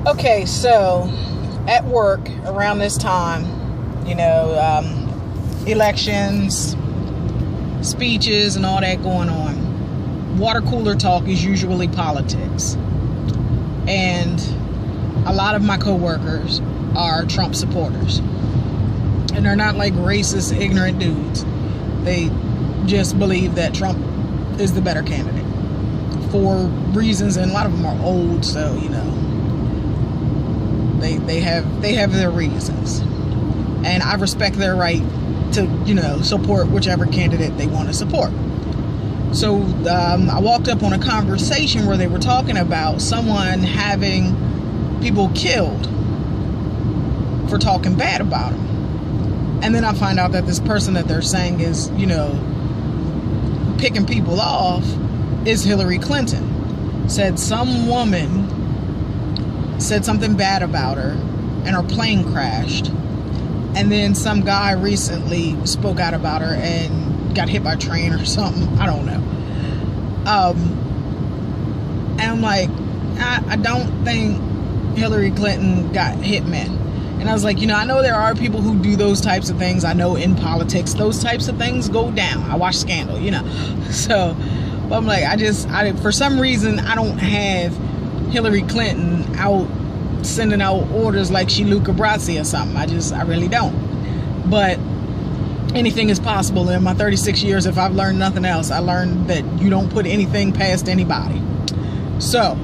Okay, so at work around this time, elections, speeches, and all that going on, water cooler talk is usually politics. And a lot of my coworkers are Trump supporters. And they're not like racist, ignorant dudes. They just believe that Trump is the better candidate for reasons, and a lot of them are old, so they have their reasons, and I respect their right to support whichever candidate they want to support. So I walked up on a conversation where they were talking about someone having people killed for talking bad about him, and then I find out that this person that they're saying is picking people off is Hillary Clinton. Said some woman said something bad about her and her plane crashed, and then some guy recently spoke out about her and got hit by a train or something. I don't know. And I'm like, I don't think Hillary Clinton got hit, man. And I was like, I know there are people who do those types of things. I know in politics those types of things go down. I watch Scandal, so but I'm like, I for some reason I don't have Hillary Clinton out sending out orders like she Luca Brasi or something. I really don't. But anything is possible. In my 36 years, if I've learned nothing else, I learned that you don't put anything past anybody. So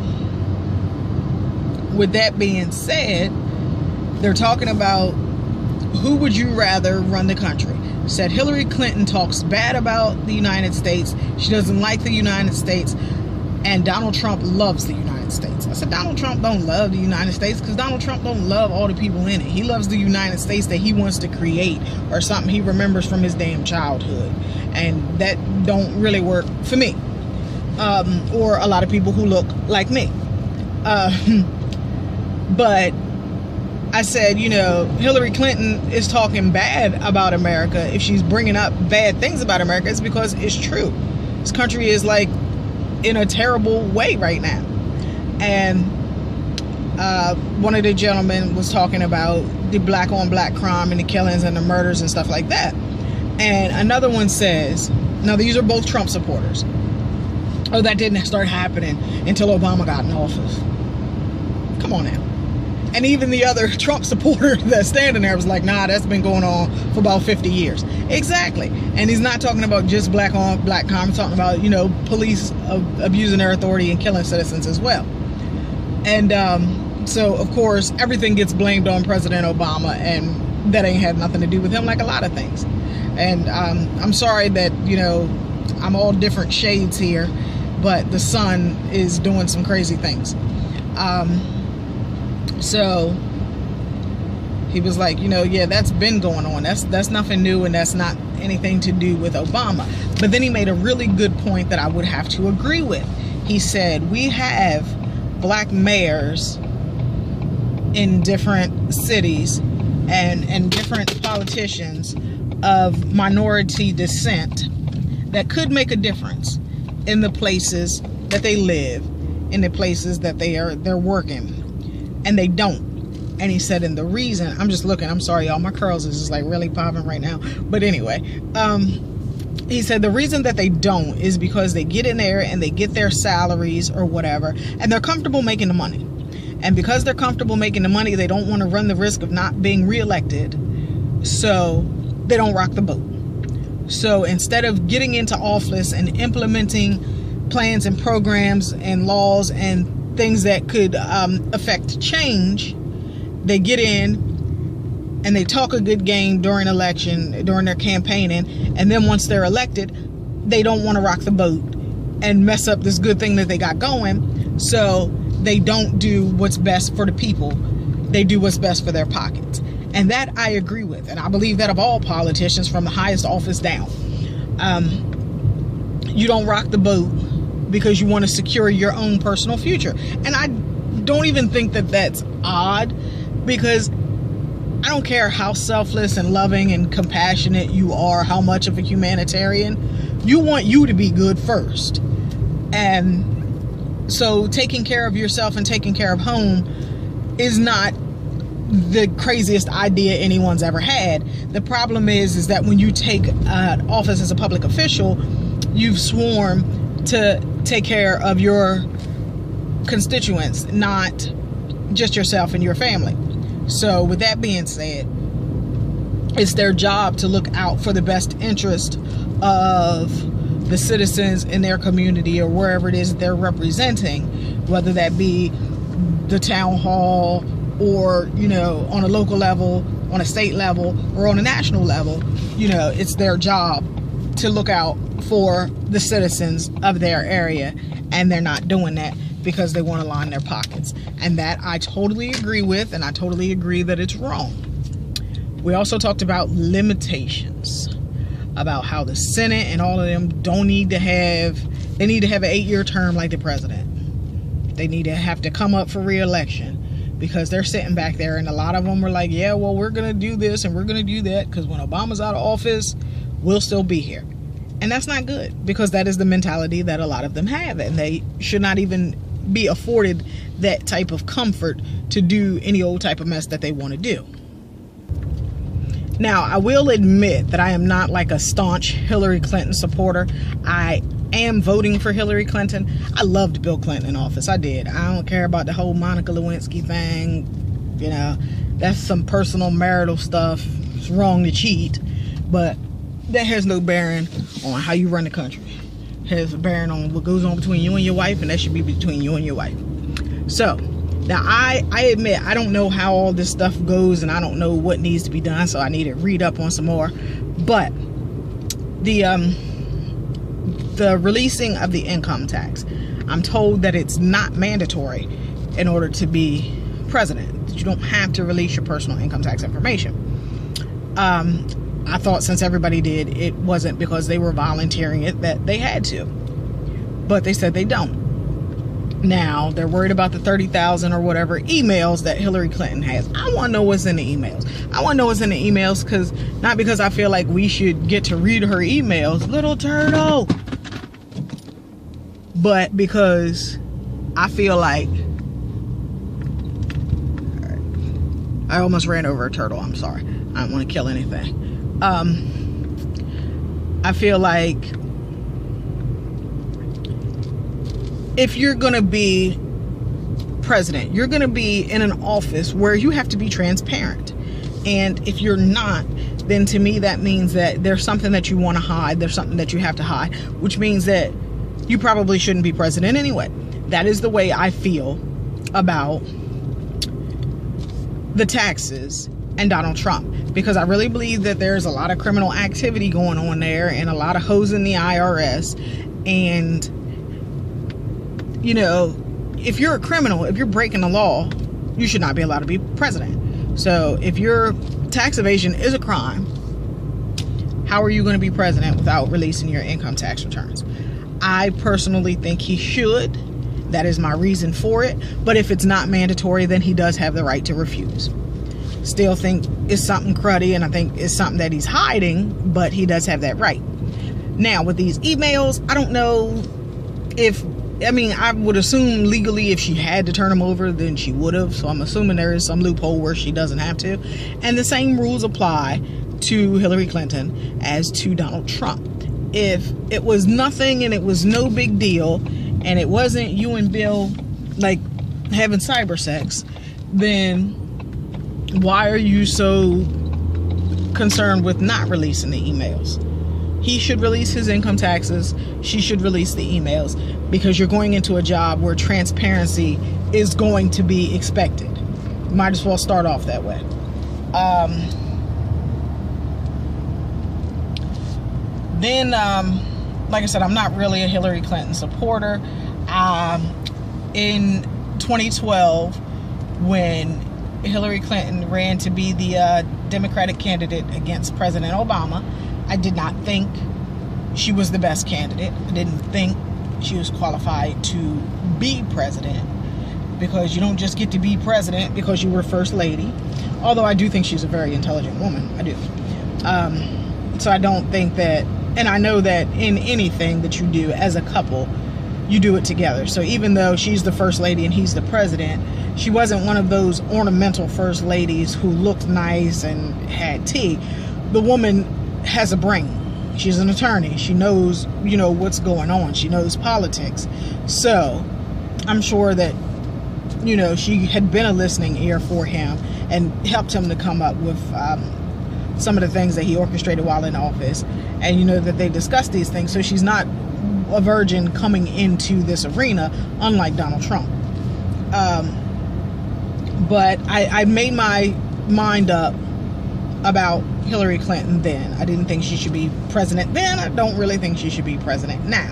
with that being said, they're talking about who would you rather run the country. Said Hillary Clinton talks bad about the United States. She doesn't like the United States. And Donald Trump loves the United States. I said, Donald Trump don't love the United States because Donald Trump don't love all the people in it. He loves the United States that he wants to create, or something he remembers from his damn childhood. And that don't really work for me. Or a lot of people who look like me. But I said, Hillary Clinton is talking bad about America. If she's bringing up bad things about America, it's because it's true. This country is like in a terrible way right now. And one of the gentlemen was talking about the black on black crime and the killings and the murders and stuff like that. And another one says, now these are both Trump supporters, oh, that didn't start happening until Obama got in office. Come on now. And even the other Trump supporter that's standing there was like, nah, that's been going on for about 50 years. Exactly. And he's not talking about just black on black crime. He's talking about, police abusing their authority and killing citizens as well. And so, of course, everything gets blamed on President Obama, and that ain't had nothing to do with him, like a lot of things. And I'm sorry that, I'm all different shades here, but the sun is doing some crazy things. So he was like, yeah, that's been going on. That's nothing new, and that's not anything to do with Obama. But then he made a really good point that I would have to agree with. He said, we have black mayors in different cities and different politicians of minority descent that could make a difference in the places that they live, in the places that they're working. And they don't. And he said, and the reason, I'm just looking, I'm sorry y'all, my curls is just like really popping right now, but anyway, he said the reason that they don't is because they get in there and they get their salaries or whatever, and they're comfortable making the money. And because they're comfortable making the money, they don't want to run the risk of not being reelected, so they don't rock the boat. So instead of getting into office and implementing plans and programs and laws and things that could affect change, they get in and they talk a good game during their campaigning, and then once they're elected, they don't want to rock the boat and mess up this good thing that they got going, so they don't do what's best for the people. They do what's best for their pockets. And that I agree with, and I believe that of all politicians from the highest office down. You don't rock the boat because you want to secure your own personal future. And I don't even think that that's odd, because I don't care how selfless and loving and compassionate you are, how much of a humanitarian, you want you to be good first. And so taking care of yourself and taking care of home is not the craziest idea anyone's ever had. The problem is that when you take office as a public official, you've sworn to take care of your constituents, not just yourself and your family. So with that being said, it's their job to look out for the best interest of the citizens in their community or wherever it is that they're representing, whether that be the town hall or, you know, on a local level, on a state level, or on a national level. You know, it's their job to look out for the citizens of their area, and they're not doing that because they want to line their pockets. And that I totally agree with, and I totally agree that it's wrong. We also talked about limitations, about how the Senate and all of them need to have an 8-year term like the president. They need to have to come up for re-election because they're sitting back there, and a lot of them were like, yeah, well, we're going to do this and we're going to do that because when Obama's out of office, we'll still be here. And that's not good, because that is the mentality that a lot of them have, and they should not even be afforded that type of comfort to do any old type of mess that they want to do. Now, I will admit that I am not like a staunch Hillary Clinton supporter. I am voting for Hillary Clinton. I loved Bill Clinton in office. I did. I don't care about the whole Monica Lewinsky thing. You know, that's some personal marital stuff. It's wrong to cheat, but that has no bearing on how you run the country. It has a bearing on what goes on between you and your wife, and that should be between you and your wife. So now I admit I don't know how all this stuff goes, and I don't know what needs to be done, so I need to read up on some more. But the releasing of the income tax, I'm told that it's not mandatory in order to be president. You don't have to release your personal income tax information. I thought since everybody did, it wasn't because they were volunteering it that they had to. But they said they don't. Now, they're worried about the 30,000 or whatever emails that Hillary Clinton has. I want to know what's in the emails. I want to know what's in the emails, because not because I feel like we should get to read her emails, little turtle, but because I feel like, I almost ran over a turtle. I'm sorry. I don't want to kill anything. I feel like if you're going to be president, you're going to be in an office where you have to be transparent. And if you're not, then to me that means that there's something that you want to hide. There's something that you have to hide, which means that you probably shouldn't be president anyway. That is the way I feel about the taxes and Donald Trump, because I really believe that there's a lot of criminal activity going on there and a lot of hoes in the IRS. And, you know, if you're a criminal, if you're breaking the law, you should not be allowed to be president. So if your tax evasion is a crime, how are you going to be president without releasing your income tax returns? I personally think he should. That is my reason for it. But if it's not mandatory, then he does have the right to refuse. Still think it's something cruddy, and I think it's something that he's hiding, but he does have that right. Now, with these emails, I don't know if, I mean, I would assume legally if she had to turn them over, then she would have. So I'm assuming there is some loophole where she doesn't have to. And the same rules apply to Hillary Clinton as to Donald Trump. If it was nothing and it was no big deal, and it wasn't you and Bill like having cyber sex, then why are you so concerned with not releasing the emails? He should release his income taxes. She should release the emails, because you're going into a job where transparency is going to be expected. Might as well start off that way. Then, like I said, I'm not really a Hillary Clinton supporter. In 2012, when Hillary Clinton ran to be the Democratic candidate against President Obama, I did not think she was the best candidate. I didn't think she was qualified to be president, because you don't just get to be president because you were first lady. Although I do think she's a very intelligent woman. I do. So I don't think that, and I know that in anything that you do as a couple, you do it together. So even though she's the first lady and he's the president, she wasn't one of those ornamental first ladies who looked nice and had tea. The woman has a brain. She's an attorney. She knows, you know, what's going on. She knows politics. So I'm sure that, you know, she had been a listening ear for him and helped him to come up with some of the things that he orchestrated while in office. And, you know, that they discussed these things. So she's not a virgin coming into this arena, unlike Donald Trump. But I made my mind up about Hillary Clinton then. I didn't think she should be president then. I don't really think she should be president now.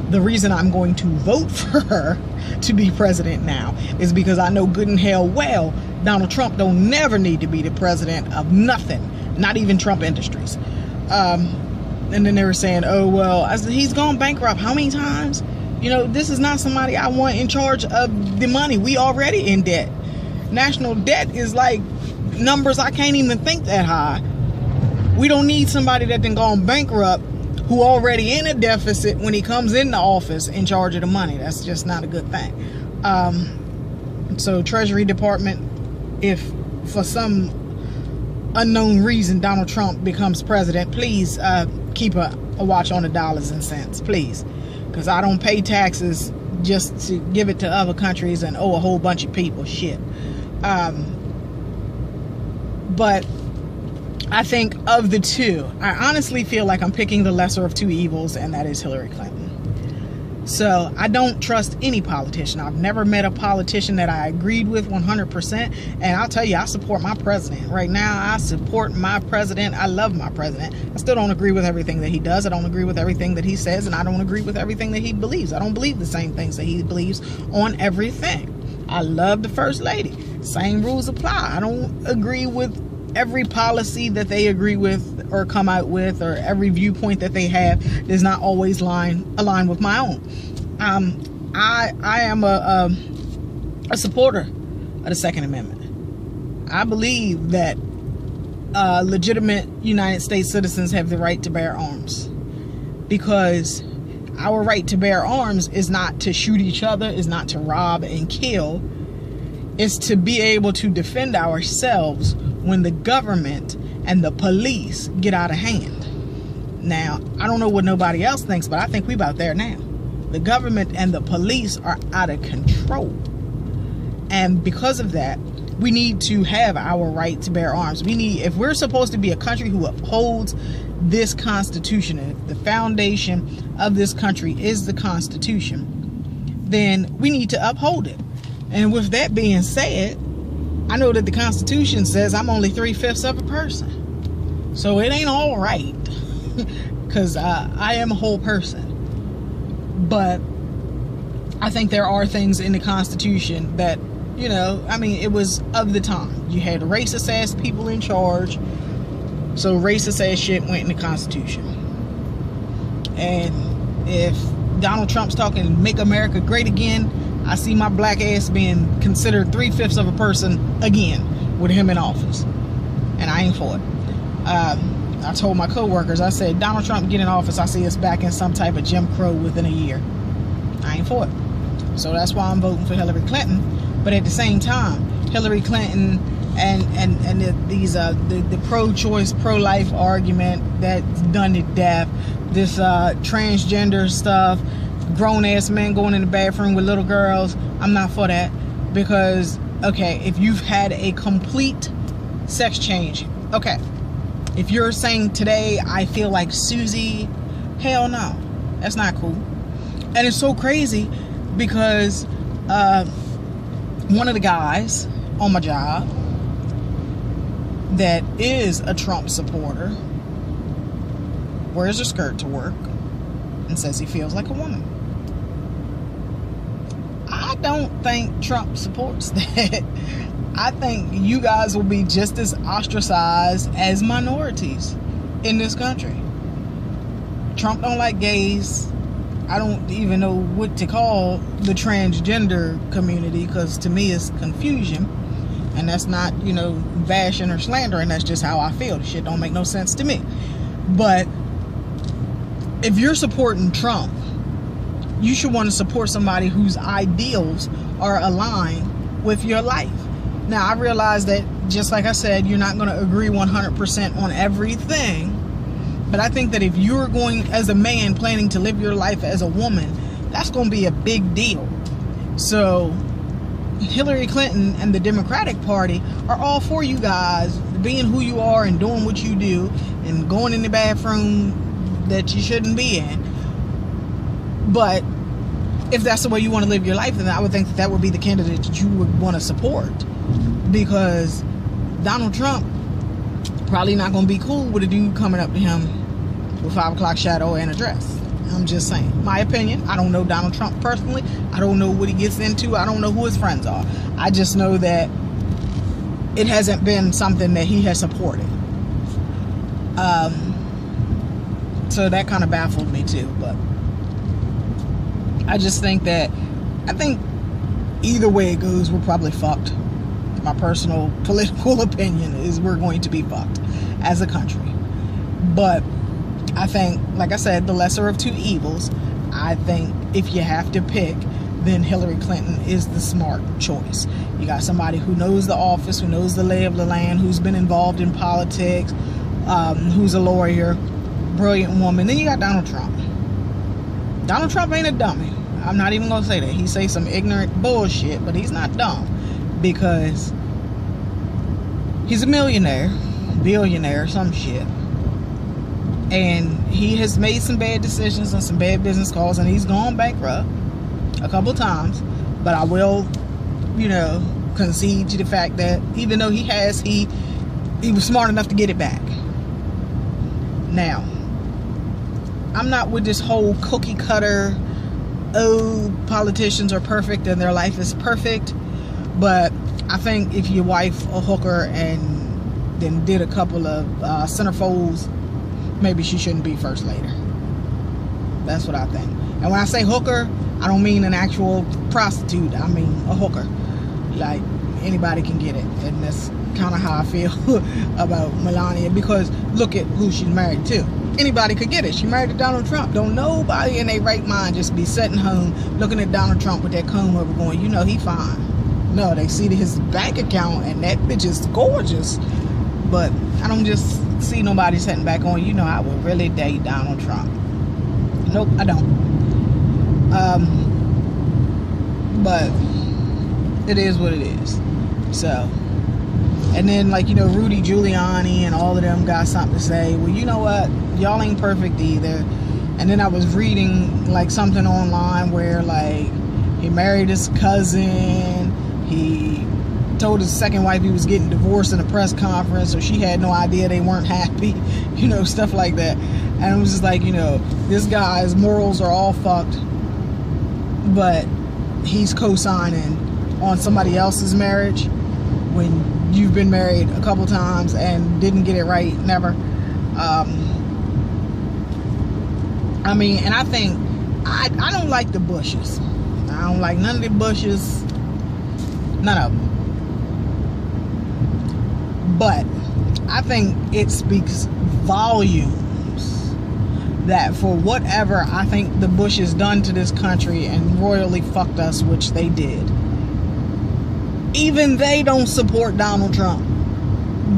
The reason I'm going to vote for her to be president now is because I know good and hell well Donald Trump don't never need to be the president of nothing, not even Trump Industries. And then they were saying, oh, well, he's gone bankrupt how many times? You know, this is not somebody I want in charge of the money. We already in debt. National debt is like numbers I can't even think that high. We don't need somebody that done gone bankrupt who already in a deficit when he comes into office in charge of the money. That's just not a good thing. So Treasury Department, if for some unknown reason Donald Trump becomes president, please keep a watch on the dollars and cents, please, because I don't pay taxes just to give it to other countries and owe a whole bunch of people shit. But I think of the two, I honestly feel like I'm picking the lesser of two evils, and that is Hillary Clinton. So I don't trust any politician. I've never met a politician that I agreed with 100%. And I'll tell you, I support my president. Right now, I support my president. I love my president. I still don't agree with everything that he does. I don't agree with everything that he says. And I don't agree with everything that he believes. I don't believe the same things that he believes on everything. I love the first lady. Same rules apply. I don't agree with every policy that they agree with or come out with, or every viewpoint that they have does not always align with my own. I am a supporter of the Second Amendment. I believe that legitimate United States citizens have the right to bear arms, because our right to bear arms is not to shoot each other, is not to rob and kill. It's to be able to defend ourselves when the government and the police get out of hand. Now, I don't know what nobody else thinks, but I think we're about there now. The government and the police are out of control. And because of that, we need to have our right to bear arms. If we're supposed to be a country who upholds this Constitution, if the foundation of this country is the Constitution, then we need to uphold it. And with that being said, I know that the Constitution says I'm only 3/5 of a person. So it ain't all right, because I am a whole person. But I think there are things in the Constitution that, you know, I mean, it was of the time. You had racist ass people in charge, so racist ass shit went in the Constitution. And if Donald Trump's talking make America great again, I see my black ass being considered 3/5 of a person again with him in office. And I ain't for it. I told my co-workers, I said, Donald Trump get in office, I see us back in some type of Jim Crow within a year. I ain't for it. So that's why I'm voting for Hillary Clinton. But at the same time, Hillary Clinton and the pro-choice, pro-life argument that's done to death, this transgender stuff, grown-ass men going in the bathroom with little girls, I'm not for that. Because, okay, if you've had a complete sex change, okay, if you're saying today I feel like Susie, hell no, that's not cool. And it's so crazy because one of the guys on my job that is a Trump supporter wears a skirt to work and says he feels like a woman. I don't think Trump supports that. I think you guys will be just as ostracized as minorities in this country. Trump don't like gays. I don't even know what to call the transgender community, because to me it's confusion. And that's not, you know, bashing or slandering. That's just how I feel. The shit don't make no sense to me. But if you're supporting Trump, you should want to support somebody whose ideals are aligned with your life. Now, I realize that, just like I said, you're not going to agree 100% on everything. But I think that if you're going, as a man, planning to live your life as a woman, that's going to be a big deal. So Hillary Clinton and the Democratic Party are all for you guys being who you are and doing what you do and going in the bathroom that you shouldn't be in. But if that's the way you want to live your life, then I would think that that would be the candidate that you would want to support, because Donald Trump probably not going to be cool with a dude coming up to him with 5 o'clock shadow and a dress. I'm just saying. My opinion. I don't know Donald Trump personally. I don't know what he gets into. I don't know who his friends are. I just know that it hasn't been something that he has supported. So that kind of baffled me too. But I just think that, either way it goes, we're probably fucked. My personal political opinion is we're going to be fucked as a country. But I think, like I said, the lesser of two evils. I think if you have to pick, then Hillary Clinton is the smart choice. You got somebody who knows the office, who knows the lay of the land, who's been involved in politics, who's a lawyer, brilliant woman. Then you got Donald Trump. Donald Trump ain't a dummy. I'm not even going to say that. He say some ignorant bullshit, but he's not dumb, because he's a millionaire, billionaire, some shit. And he has made some bad decisions and some bad business calls, and he's gone bankrupt a couple times. But I will, concede to the fact that even though he was smart enough to get it back. Now, I'm not with this whole cookie cutter, politicians are perfect and their life is perfect. But I think if your wife a hooker and then did a couple of centerfolds, maybe she shouldn't be first lady. That's what I think. And when I say hooker, I don't mean an actual prostitute. I mean a hooker. Like, anybody can get it. And that's kind of how I feel about Melania, because look at who she's married to. Anybody could get it. She married to Donald Trump. Don't nobody in their right mind just be sitting home looking at Donald Trump with that comb over going, he fine. No, they see his bank account and that bitch is gorgeous. But I don't just see nobody sitting back on, I would really date Donald Trump. Nope, I don't. But it is what it is. So, and then Rudy Giuliani and all of them got something to say. Well, you know what? Y'all ain't perfect either. And then I was reading something online where he married his cousin. He told his second wife he was getting divorced in a press conference, so she had no idea they weren't happy, stuff like that. And it was just this guy's morals are all fucked, but he's co-signing on somebody else's marriage when you've been married a couple times and didn't get it right, never. And I think I don't like the Bushes. I don't like none of the Bushes, none of them. But I think it speaks volumes that for whatever I think the Bushes done to this country and royally fucked us, which they did, even they don't support Donald Trump.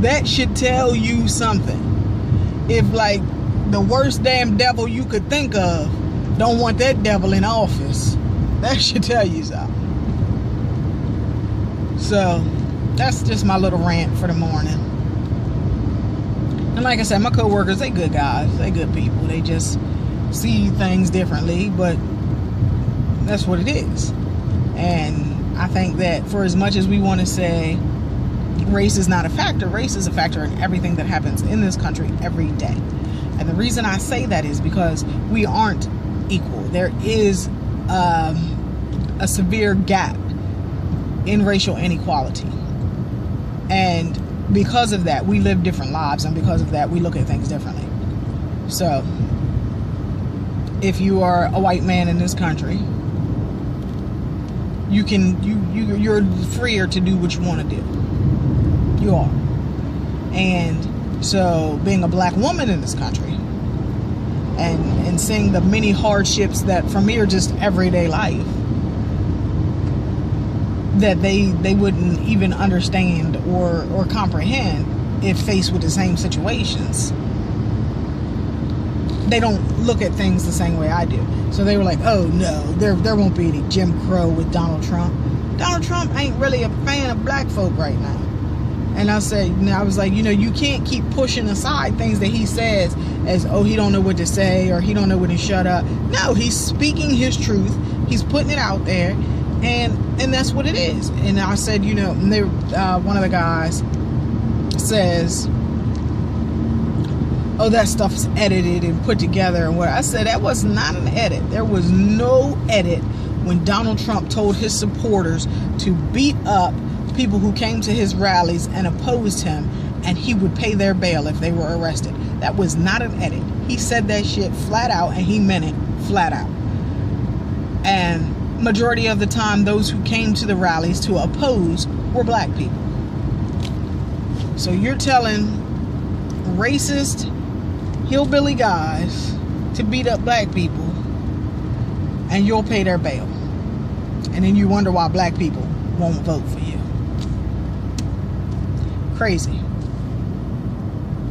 That should tell you something. If the worst damn devil you could think of don't want that devil in office, that should tell you something. So that's just my little rant for the morning. And like I said, my co-workers, they good guys. They good people. They just see things differently, but that's what it is. And I think that for as much as we want to say race is not a factor, race is a factor in everything that happens in this country every day. And the reason I say that is because we aren't equal. There is a severe gap in racial inequality. And because of that, we live different lives, and because of that, we look at things differently. So, if you are a white man in this country, you're freer to do what you want to do. You are. And so, being a black woman in this country, and seeing the many hardships that from here just everyday life that they wouldn't even understand or comprehend if faced with the same situations. They don't look at things the same way I do. So they were like, oh no, there won't be any Jim Crow with Donald Trump. Donald Trump ain't really a fan of black folk right now. And I was like, you can't keep pushing aside things that he says as, oh, he don't know what to say or he don't know when to shut up. No, he's speaking his truth. He's putting it out there, and that's what it is. And I said, and they, one of the guys says, oh, that stuff's edited and put together and what. I said that was not an edit. There was no edit when Donald Trump told his supporters to beat up people who came to his rallies and opposed him, and he would pay their bail if they were arrested. That was not an edit. He said that shit flat out, and he meant it flat out. And majority of the time, those who came to the rallies to oppose were black people. So you're telling racist hillbilly guys to beat up black people, and you'll pay their bail, and then you wonder why black people won't vote for you. Crazy.